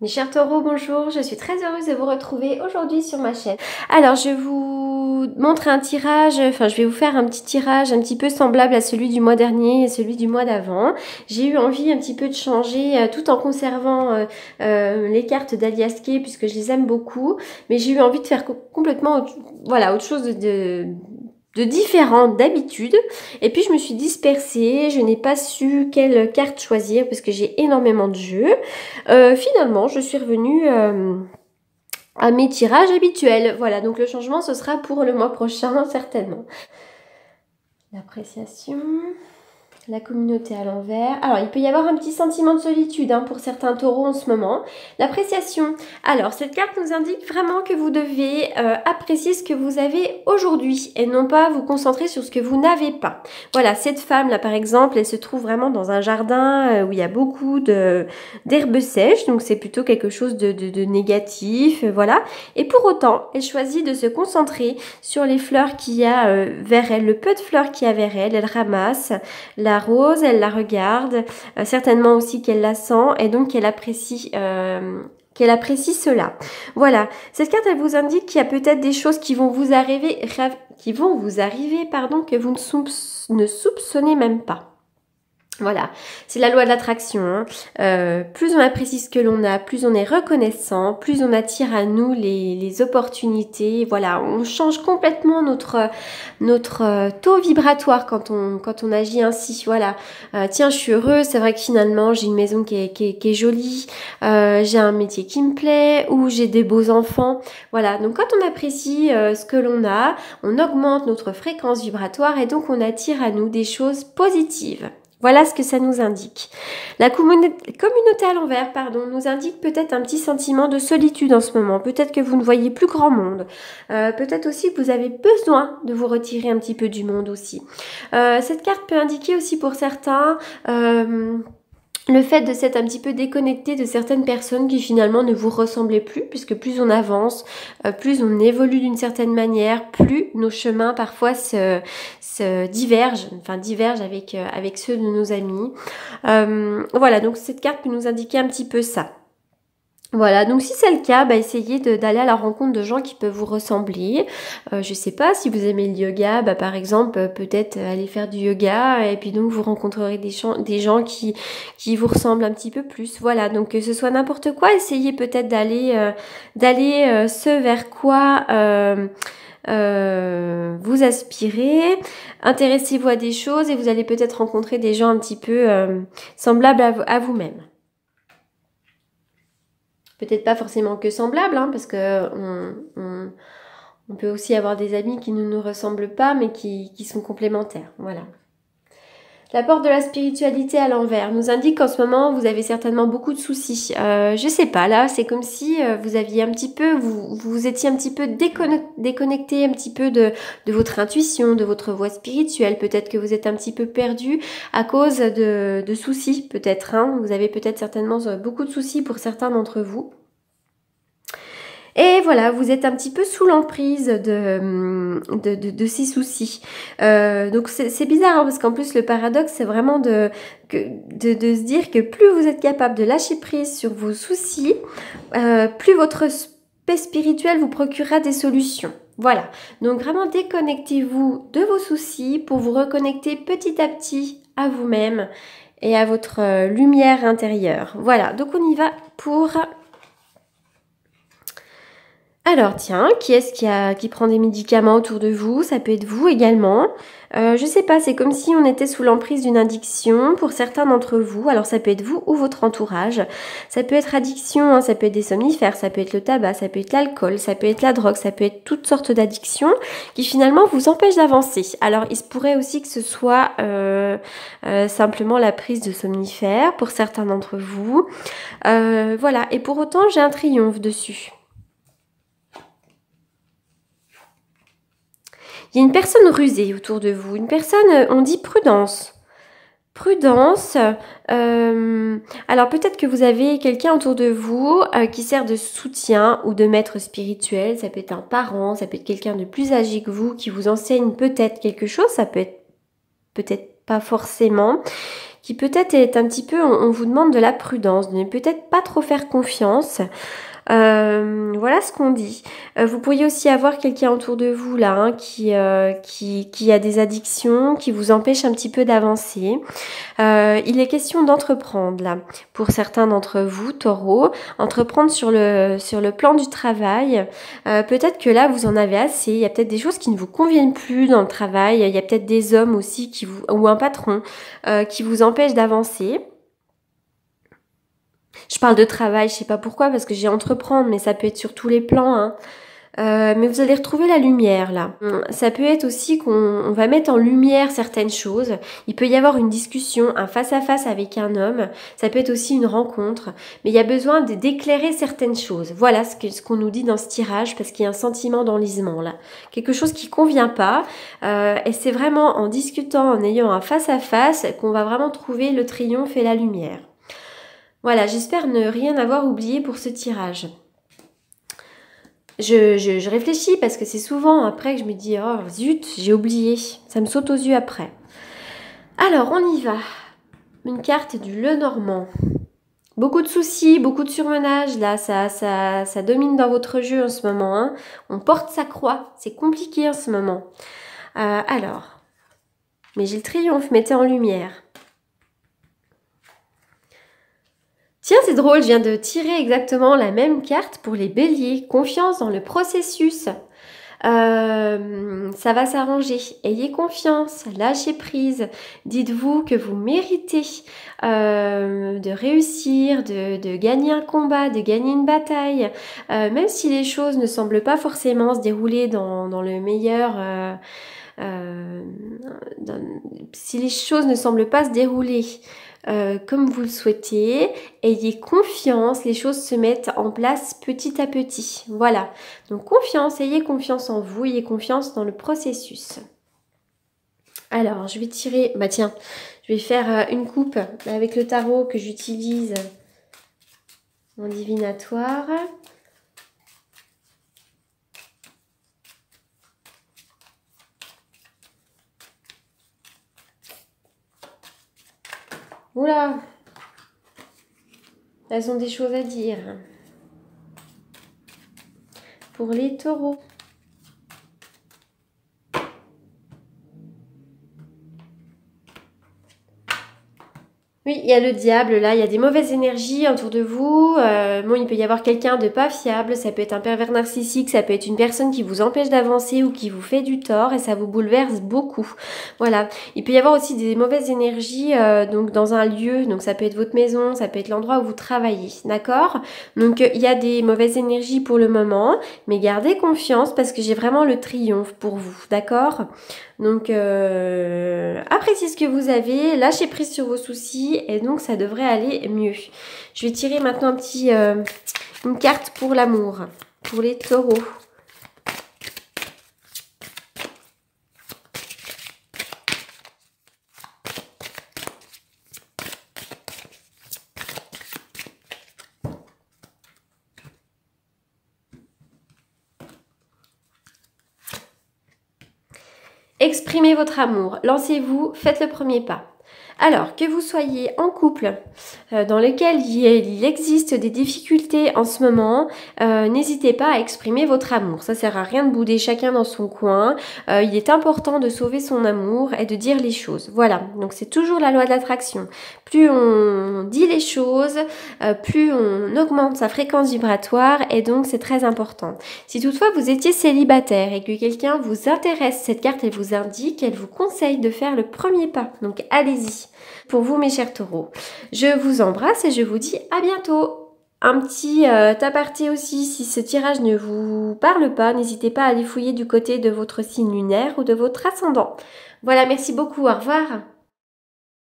Mes chers taureaux, bonjour, je suis très heureuse de vous retrouver aujourd'hui sur ma chaîne. Alors, je vous montre un tirage, je vais vous faire un petit tirage un petit peu semblable à celui du mois dernier et celui du mois d'avant. J'ai eu envie un petit peu de changer tout en conservant les cartes d'Alias Kay puisque je les aime beaucoup, mais j'ai eu envie de faire complètement autre chose de différent d'habitude. Et puis je me suis dispersée, je n'ai pas su quelle carte choisir parce que j'ai énormément de jeux. Finalement, je suis revenue à mes tirages habituels. Voilà, donc le changement, ce sera pour le mois prochain, certainement. L'appréciation... La communauté à l'envers. Alors, il peut y avoir un petit sentiment de solitude pour certains taureaux en ce moment. L'appréciation. Alors, cette carte nous indique vraiment que vous devez apprécier ce que vous avez aujourd'hui et non pas vous concentrer sur ce que vous n'avez pas. Voilà, cette femme-là, par exemple, elle se trouve vraiment dans un jardin où il y a beaucoup d'herbes sèches. Donc, c'est plutôt quelque chose de négatif. Voilà. Et pour autant, elle choisit de se concentrer sur les fleurs qu'il y a vers elle, le peu de fleurs qu'il y a vers elle. Elle ramasse la rose, elle la regarde, certainement aussi qu'elle la sent et donc qu'elle apprécie cela. Voilà, cette carte elle vous indique qu'il y a peut-être des choses qui vont vous arriver, que vous ne soupçonnez même pas. Voilà, c'est la loi de l'attraction. Plus on apprécie ce que l'on a, plus on est reconnaissant, plus on attire à nous les opportunités. Voilà, on change complètement notre taux vibratoire quand on agit ainsi. Voilà, tiens, je suis heureuse. C'est vrai que finalement, j'ai une maison qui est jolie, j'ai un métier qui me plaît, ou j'ai des beaux enfants. Voilà, donc quand on apprécie ce que l'on a, on augmente notre fréquence vibratoire et donc on attire à nous des choses positives. Voilà ce que ça nous indique. La communauté à l'envers, nous indique peut-être un petit sentiment de solitude en ce moment. Peut-être que vous ne voyez plus grand monde. Peut-être aussi que vous avez besoin de vous retirer un petit peu du monde aussi. Cette carte peut indiquer aussi pour certains... le fait de s'être un petit peu déconnecté de certaines personnes qui finalement ne vous ressemblaient plus, puisque plus on avance, plus on évolue d'une certaine manière, plus nos chemins parfois se divergent, avec ceux de nos amis. Voilà, donc cette carte peut nous indiquer un petit peu ça. Voilà, donc si c'est le cas, essayez d'aller à la rencontre de gens qui peuvent vous ressembler. Je sais pas, si vous aimez le yoga, par exemple, peut-être aller faire du yoga et puis donc vous rencontrerez des gens qui vous ressemblent un petit peu plus. Voilà, donc que ce soit n'importe quoi, essayez peut-être d'aller ce vers quoi vous aspirez. Intéressez-vous à des choses et vous allez peut-être rencontrer des gens un petit peu semblables à vous-même. Peut-être pas forcément que semblables, parce que on peut aussi avoir des amis qui ne nous ressemblent pas, mais qui sont complémentaires. Voilà. La porte de la spiritualité à l'envers nous indique qu'en ce moment, vous avez certainement beaucoup de soucis. Je sais pas, là, c'est comme si vous aviez un petit peu, vous étiez un petit peu déconnecté un petit peu de votre intuition, de votre voie spirituelle. Peut-être que vous êtes un petit peu perdu à cause de soucis, peut-être. Vous avez peut-être certainement beaucoup de soucis pour certains d'entre vous. Et voilà, vous êtes un petit peu sous l'emprise de ces soucis. Donc c'est bizarre, parce qu'en plus le paradoxe, c'est vraiment de se dire que plus vous êtes capable de lâcher prise sur vos soucis, plus votre paix spirituelle vous procurera des solutions. Voilà, donc vraiment déconnectez-vous de vos soucis pour vous reconnecter petit à petit à vous-même et à votre lumière intérieure. Voilà, donc on y va pour... Alors tiens, qui est-ce qui prend des médicaments autour de vous? Ça peut être vous également. Je sais pas, c'est comme si on était sous l'emprise d'une addiction pour certains d'entre vous. Alors ça peut être vous ou votre entourage. Ça peut être addiction, ça peut être des somnifères, ça peut être le tabac, ça peut être l'alcool, ça peut être la drogue, ça peut être toutes sortes d'addictions qui finalement vous empêchent d'avancer. Alors il se pourrait aussi que ce soit simplement la prise de somnifères pour certains d'entre vous. Voilà, et pour autant j'ai un triomphe dessus. Il y a une personne rusée autour de vous, une personne, on dit prudence. Prudence, alors peut-être que vous avez quelqu'un autour de vous qui sert de soutien ou de maître spirituel, ça peut être un parent, ça peut être quelqu'un de plus âgé que vous qui vous enseigne peut-être quelque chose, ça peut être pas forcément, qui peut-être est un petit peu, on vous demande de la prudence, de ne peut-être pas trop faire confiance. Voilà ce qu'on dit. Vous pourriez aussi avoir quelqu'un autour de vous là hein, qui a des addictions, qui vous empêche un petit peu d'avancer. Il est question d'entreprendre là. Pour certains d'entre vous, Taureau, entreprendre sur le plan du travail. Peut-être que là vous en avez assez. Il y a peut-être des choses qui ne vous conviennent plus dans le travail. Il y a peut-être des hommes aussi ou un patron qui vous empêche d'avancer. Je parle de travail, je sais pas pourquoi, parce que j'ai entreprendre, mais ça peut être sur tous les plans. Hein. Mais vous allez retrouver la lumière là. Ça peut être aussi qu'on va mettre en lumière certaines choses. Il peut y avoir une discussion, un face-à-face avec un homme. Ça peut être aussi une rencontre. Mais il y a besoin d'éclairer certaines choses. Voilà ce qu'on nous dit dans ce tirage, parce qu'il y a un sentiment d'enlisement là. Quelque chose qui convient pas. Et c'est vraiment en discutant, en ayant un face-à-face, qu'on va vraiment trouver le triomphe et la lumière. Voilà, j'espère ne rien avoir oublié pour ce tirage. Je réfléchis parce que c'est souvent après que je me dis « Oh zut, j'ai oublié ». Ça me saute aux yeux après. Alors, on y va. Une carte du Lenormand. Beaucoup de soucis, beaucoup de surmenage. Là, ça domine dans votre jeu en ce moment. Hein. On porte sa croix. C'est compliqué en ce moment. Alors, mais j'ai le triomphe, mettez en lumière. Tiens, c'est drôle, je viens de tirer exactement la même carte pour les béliers. Confiance dans le processus. Ça va s'arranger. Ayez confiance, lâchez prise. Dites-vous que vous méritez de réussir, de gagner un combat, de gagner une bataille. Même si les choses ne semblent pas forcément se dérouler dans le meilleur... si les choses ne semblent pas se dérouler comme vous le souhaitez, ayez confiance, les choses se mettent en place petit à petit. Voilà, donc confiance, ayez confiance en vous, ayez confiance dans le processus. Alors, je vais tirer, bah tiens, je vais faire une coupe avec le tarot que j'utilise en divinatoire. Oula, elles ont des choses à dire. Pour les taureaux. Oui, il y a le diable là, il y a des mauvaises énergies autour de vous. Bon, il peut y avoir quelqu'un de pas fiable, ça peut être un pervers narcissique, ça peut être une personne qui vous empêche d'avancer ou qui vous fait du tort et ça vous bouleverse beaucoup. Voilà. Il peut y avoir aussi des mauvaises énergies donc dans un lieu, donc ça peut être votre maison, ça peut être l'endroit où vous travaillez, d'accord? Donc il y a des mauvaises énergies pour le moment, mais gardez confiance parce que j'ai vraiment le triomphe pour vous, d'accord? Donc appréciez ce que vous avez, lâchez prise sur vos soucis et donc ça devrait aller mieux. Je vais tirer maintenant une carte pour l'amour, pour les taureaux. Exprimez votre amour, lancez-vous, faites le premier pas. Alors, que vous soyez en couple dans lequel il existe des difficultés en ce moment, n'hésitez pas à exprimer votre amour. Ça sert à rien de bouder chacun dans son coin. Il est important de sauver son amour et de dire les choses. Voilà, donc c'est toujours la loi de l'attraction. Plus on dit les choses, plus on augmente sa fréquence vibratoire et donc c'est très important. Si toutefois vous étiez célibataire et que quelqu'un vous intéresse, cette carte elle vous indique, elle vous conseille de faire le premier pas. Donc allez-y. Pour vous mes chers taureaux, je vous embrasse et je vous dis à bientôt. Un petit aparté aussi, si ce tirage ne vous parle pas, n'hésitez pas à aller fouiller du côté de votre signe lunaire ou de votre ascendant. Voilà, merci beaucoup, au revoir.